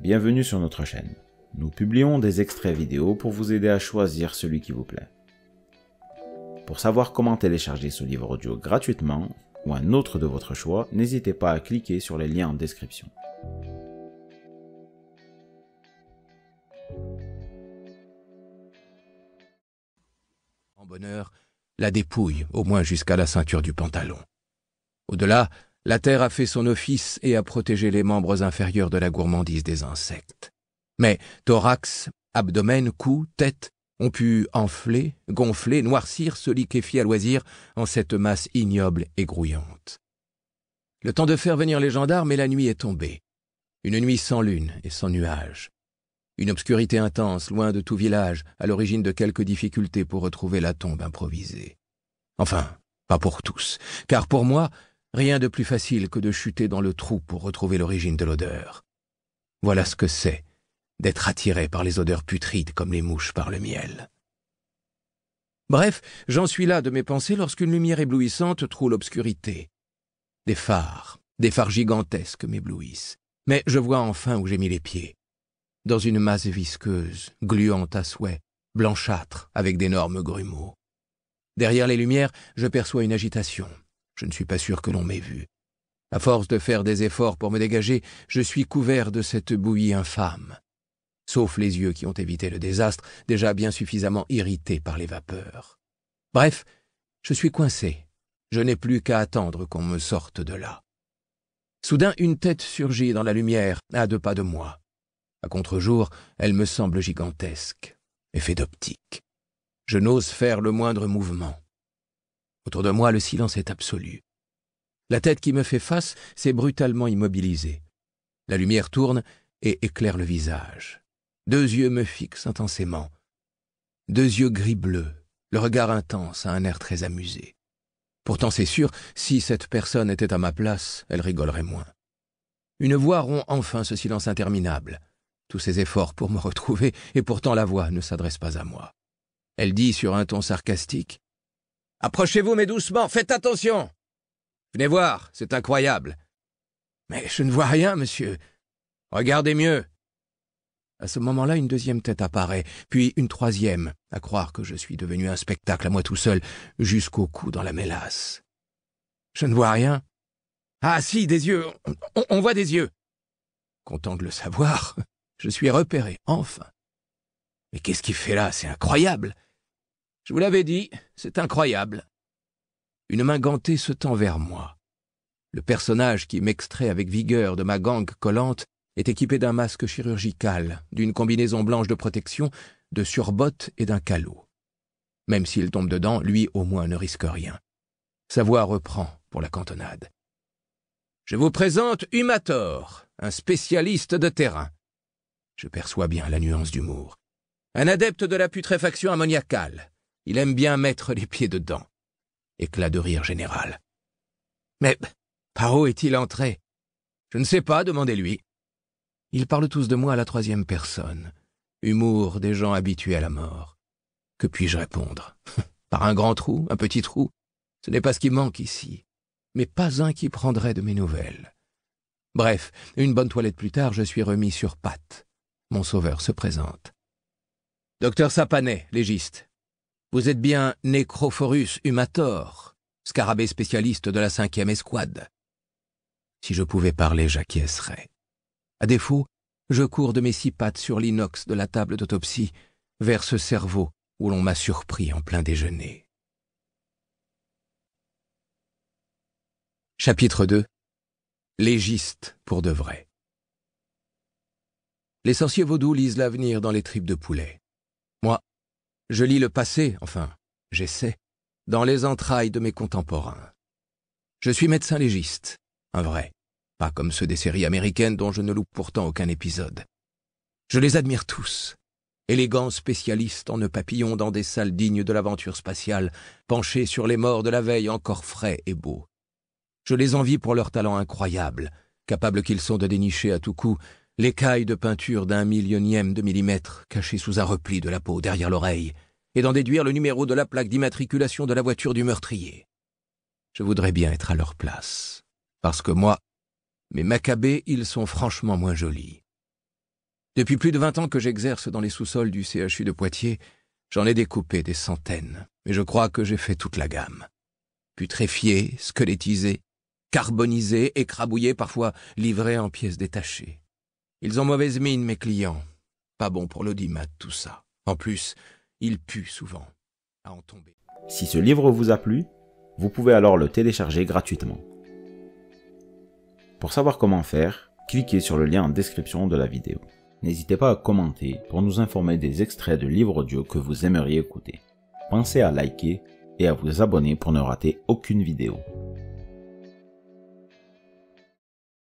bienvenue sur notre chaîne. Nous publions des extraits vidéo pour vous aider à choisir celui qui vous plaît. Pour savoir comment télécharger ce livre audio gratuitement, ou un autre de votre choix, n'hésitez pas à cliquer sur les liens en description. En bonheur, la dépouille, au moins jusqu'à la ceinture du pantalon. Au-delà, la terre a fait son office et a protégé les membres inférieurs de la gourmandise des insectes. Mais thorax, abdomen, cou, tête ont pu enfler, gonfler, noircir, se liquéfier à loisir en cette masse ignoble et grouillante. Le temps de faire venir les gendarmes et la nuit est tombée. Une nuit sans lune et sans nuages. Une obscurité intense, loin de tout village, à l'origine de quelques difficultés pour retrouver la tombe improvisée. Enfin, pas pour tous, car pour moi, rien de plus facile que de chuter dans le trou pour retrouver l'origine de l'odeur. Voilà ce que c'est d'être attiré par les odeurs putrides comme les mouches par le miel. Bref, j'en suis là de mes pensées lorsqu'une lumière éblouissante troue l'obscurité. Des phares gigantesques m'éblouissent. Mais je vois enfin où j'ai mis les pieds. Dans une masse visqueuse, gluante à souhait, blanchâtre, avec d'énormes grumeaux. Derrière les lumières, je perçois une agitation. Je ne suis pas sûr que l'on m'ait vu. À force de faire des efforts pour me dégager, je suis couvert de cette bouillie infâme. Sauf les yeux qui ont évité le désastre, déjà bien suffisamment irrités par les vapeurs. Bref, je suis coincé. Je n'ai plus qu'à attendre qu'on me sorte de là. Soudain, une tête surgit dans la lumière, à 2 pas de moi. À contre-jour, elle me semble gigantesque, effet d'optique. Je n'ose faire le moindre mouvement. Autour de moi, le silence est absolu. La tête qui me fait face s'est brutalement immobilisée. La lumière tourne et éclaire le visage. 2 yeux me fixent intensément. 2 yeux gris-bleu, le regard intense, à un air très amusé. Pourtant, c'est sûr, si cette personne était à ma place, elle rigolerait moins. Une voix rompt enfin ce silence interminable. Tous ces efforts pour me retrouver, et pourtant la voix ne s'adresse pas à moi. Elle dit sur un ton sarcastique « Approchez-vous, mais doucement, faites attention ! Venez voir, c'est incroyable. »« Mais je ne vois rien, monsieur. Regardez mieux. » À ce moment-là, une 2e tête apparaît, puis une 3e, à croire que je suis devenu un spectacle à moi tout seul, jusqu'au cou dans la mélasse. Je ne vois rien. Ah si, des yeux, on voit des yeux. Content de le savoir, je suis repéré, enfin. Mais qu'est-ce qu'il fait là? C'est incroyable. Je vous l'avais dit, c'est incroyable. Une main gantée se tend vers moi. Le personnage qui m'extrait avec vigueur de ma gangue collante est équipé d'un masque chirurgical, d'une combinaison blanche de protection, de surbottes et d'un calot. Même s'il tombe dedans, lui au moins ne risque rien. Sa voix reprend pour la cantonade. Je vous présente Humator, un spécialiste de terrain. Je perçois bien la nuance d'humour. Un adepte de la putréfaction ammoniacale. Il aime bien mettre les pieds dedans. Éclat de rire général. Mais par où est-il entré? Je ne sais pas, demandez-lui. Ils parlent tous de moi à la 3e personne. Humour des gens habitués à la mort. Que puis-je répondre? Par un grand trou, un petit trou? Ce n'est pas ce qui manque ici. Mais pas un qui prendrait de mes nouvelles. Bref, une bonne toilette plus tard, je suis remis sur pattes. Mon sauveur se présente. Docteur Sapanet, légiste. Vous êtes bien Necrophorus humator, scarabée spécialiste de la 5e escouade. Si je pouvais parler, j'acquiescerais. À défaut, je cours de mes 6 pattes sur l'inox de la table d'autopsie vers ce cerveau où l'on m'a surpris en plein déjeuner. Chapitre 2. Légiste pour de vrai. Les sorciers vaudous lisent l'avenir dans les tripes de poulet. Moi, je lis le passé, enfin, j'essaie, dans les entrailles de mes contemporains. Je suis médecin légiste, un vrai, pas comme ceux des séries américaines dont je ne loupe pourtant aucun épisode. Je les admire tous, élégants spécialistes en nœuds papillons dans des salles dignes de l'aventure spatiale, penchés sur les morts de la veille encore frais et beaux. Je les envie pour leur talent incroyable, capables qu'ils sont de dénicher à tout coup l'écaille de peinture d'1 millionième de millimètre cachée sous un repli de la peau derrière l'oreille, et d'en déduire le numéro de la plaque d'immatriculation de la voiture du meurtrier. Je voudrais bien être à leur place, parce que moi, mes macabées, ils sont franchement moins jolis. Depuis plus de 20 ans que j'exerce dans les sous-sols du CHU de Poitiers, j'en ai découpé des centaines, mais je crois que j'ai fait toute la gamme. Putréfiés, squelettisés, carbonisés, écrabouillés, parfois livrés en pièces détachées. Ils ont mauvaise mine, mes clients. Pas bon pour l'audimat, tout ça. En plus, ils puent souvent. À en tomber. Si ce livre vous a plu, vous pouvez alors le télécharger gratuitement. Pour savoir comment faire, cliquez sur le lien en description de la vidéo. N'hésitez pas à commenter pour nous informer des extraits de livres audio que vous aimeriez écouter. Pensez à liker et à vous abonner pour ne rater aucune vidéo.